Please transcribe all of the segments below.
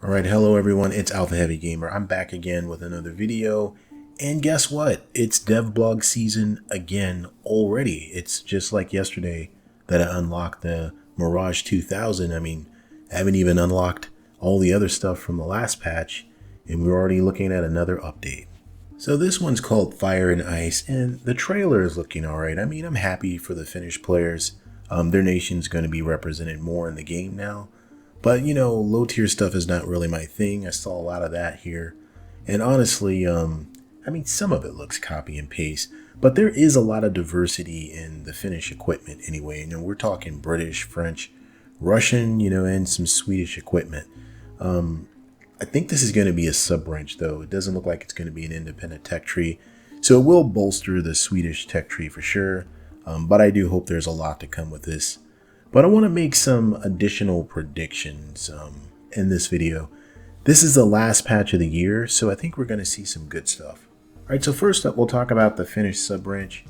Alright, hello everyone, it's Alpha Heavy Gamer. I'm back again with another video, and guess what? It's devblog season again already. It's just like yesterday that I unlocked the Mirage 2000. I haven't even unlocked all the other stuff from the last patch, and we're already looking at another update. So this one's called Fire and Ice, and the trailer is looking alright. I'm happy for the Finnish players. Their nation's going to be represented more in the game now. But, low tier stuff is not really my thing. I saw a lot of that here. And honestly, some of it looks copy and paste. But there is a lot of diversity in the Finnish equipment anyway. We're talking British, French, Russian, and some Swedish equipment. I think this is going to be a sub-branch, though. It doesn't look like it's going to be an independent tech tree. So it will bolster the Swedish tech tree for sure. But I do hope there's a lot to come with this. But I want to make some additional predictions in this video. This is the last patch of the year, so I think we're going to see some good stuff. Alright, so first up, we'll talk about the Finnish sub-branch.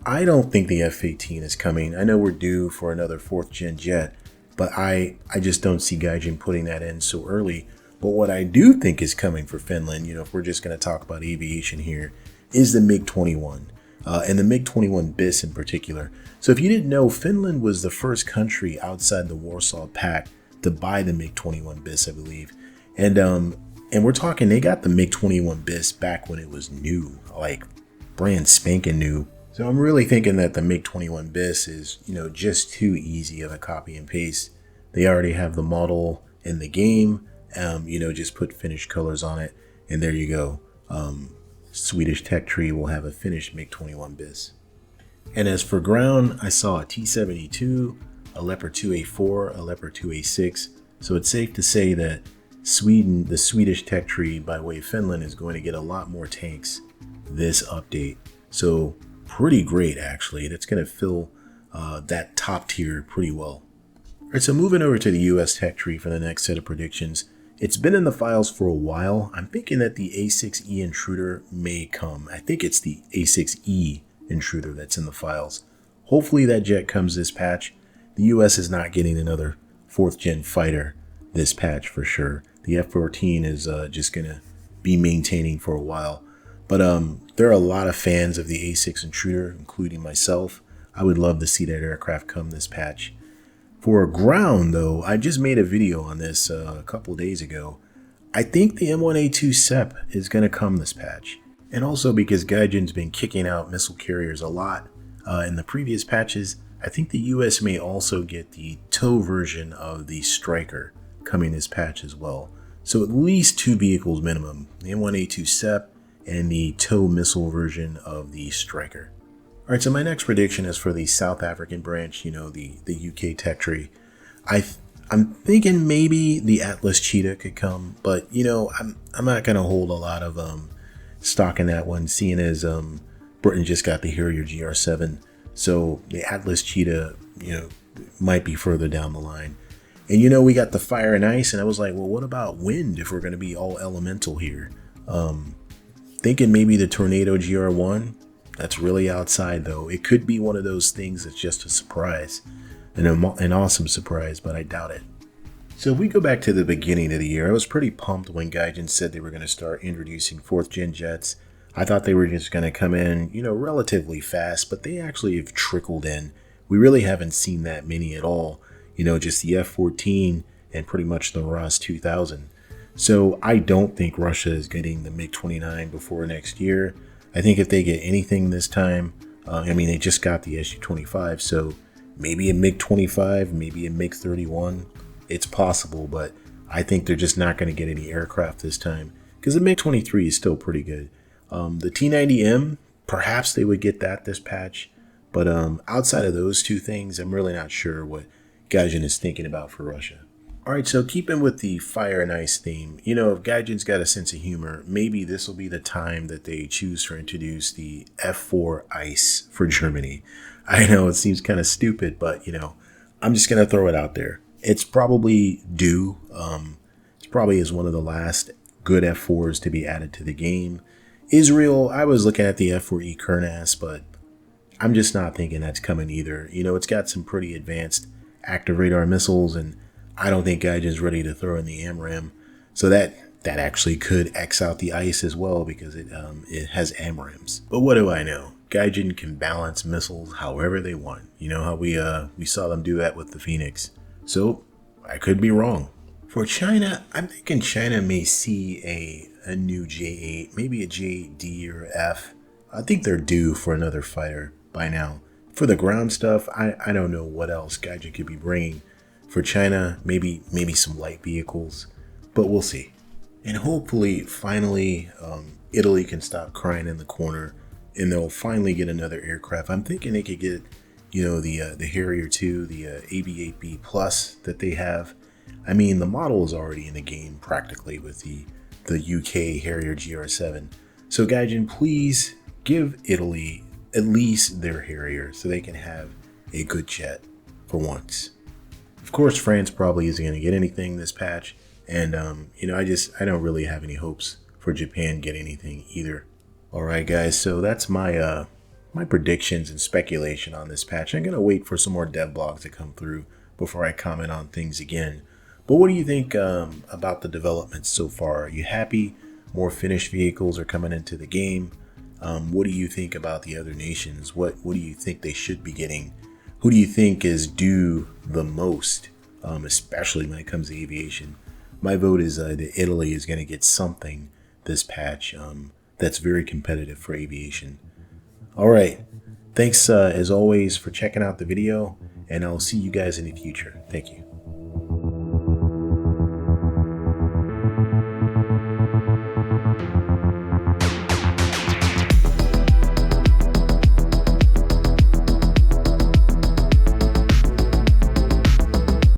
I don't think the F-18 is coming. I know we're due for another 4th gen jet, but I just don't see Gaijin putting that in so early. But what I do think is coming for Finland, if we're just going to talk about aviation here, is the MiG-21. And the MiG-21 BIS in particular. So if you didn't know, Finland was the first country outside the Warsaw Pact to buy the MiG-21 BIS, I believe. And we're talking, they got the MiG-21 BIS back when it was new, like brand spanking new. So I'm really thinking that the MiG-21 BIS is, just too easy of a copy and paste. They already have the model in the game, just put Finnish colors on it, and there you go. Swedish tech tree will have a Finnish MiG-21 BIS. And as for ground, I saw a T-72, a Leopard 2A4, a Leopard 2A6. So it's safe to say that Sweden, the Swedish tech tree by way of Finland, is going to get a lot more tanks this update. So pretty great, actually. That's going to fill that top tier pretty well. All right, so moving over to the US tech tree for the next set of predictions. It's been in the files for a while. I'm thinking that the A6E intruder may come. I think it's the A6E intruder that's in the files. Hopefully that jet comes this patch. The US is not getting another 4th gen fighter this patch for sure. The F-14 is just going to be maintaining for a while. But there are a lot of fans of the A6 intruder, including myself. I would love to see that aircraft come this patch. For ground, though, I just made a video on this a couple days ago. I think the M1A2 SEP is going to come this patch. And also because Gaijin's been kicking out missile carriers a lot in the previous patches, I think the US may also get the tow version of the Striker coming this patch as well. So at least 2 vehicles minimum, the M1A2 SEP and the tow missile version of the Striker. Alright, so my next prediction is for the South African branch, the UK tech tree. I'm thinking maybe the Atlas Cheetah could come, but I'm not gonna hold a lot of stock in that one, seeing as Britain just got the Harrier GR7. So the Atlas Cheetah, might be further down the line. And we got the Fire and Ice, and I was like, well, what about wind if we're gonna be all elemental here? Thinking maybe the Tornado GR1. That's really outside, though. It could be one of those things that's just a surprise, an awesome surprise, but I doubt it. So if we go back to the beginning of the year, I was pretty pumped when Gaijin said they were going to start introducing 4th gen jets. I thought they were just going to come in, relatively fast, but they actually have trickled in. We really haven't seen that many at all. Just the F-14 and pretty much the Mirage 2000. So I don't think Russia is getting the MiG-29 before next year. I think if they get anything this time, they just got the Su-25, so maybe a MiG-25, maybe a MiG-31. It's possible, but I think they're just not going to get any aircraft this time because the MiG-23 is still pretty good. The T-90M, perhaps they would get that this patch, but outside of those two things, I'm really not sure what Gaijin is thinking about for Russia. Alright, so keeping with the Fire and Ice theme, if Gaijin's got a sense of humor, maybe this will be the time that they choose to introduce the F4 Ice for Germany. I know it seems kind of stupid, but, I'm just going to throw it out there. It's probably due. It's probably is one of the last good F4s to be added to the game. Israel, I was looking at the F4E Kernas, but I'm just not thinking that's coming either. It's got some pretty advanced active radar missiles, and I don't think Gaijin's ready to throw in the AMRAAM. So that actually could X out the ice as well because it has AMRAAMs. But what do I know? Gaijin can balance missiles however they want. You know how we saw them do that with the Phoenix. So I could be wrong. For China, I'm thinking China may see a new J8, maybe a JD or F. I think they're due for another fighter by now. For the ground stuff, I don't know what else Gaijin could be bringing. For China, maybe some light vehicles, but we'll see. And hopefully, finally, Italy can stop crying in the corner, and they'll finally get another aircraft. I'm thinking they could get, the Harrier 2, the AB-8B Plus that they have. I mean, the model is already in the game practically with the UK Harrier GR7. So Gaijin, please give Italy at least their Harrier so they can have a good jet for once. Of course, France probably isn't going to get anything this patch. And, I don't really have any hopes for Japan get anything either. All right, guys, so that's my predictions and speculation on this patch. I'm going to wait for some more dev blogs to come through before I comment on things again. But what do you think about the developments so far? Are you happy? More Finnish vehicles are coming into the game. What do you think about the other nations? What do you think they should be getting? Who do you think is due the most, especially when it comes to aviation? My vote is that Italy is going to get something this patch that's very competitive for aviation. All right. Thanks, as always, for checking out the video, and I'll see you guys in the future. Thank you.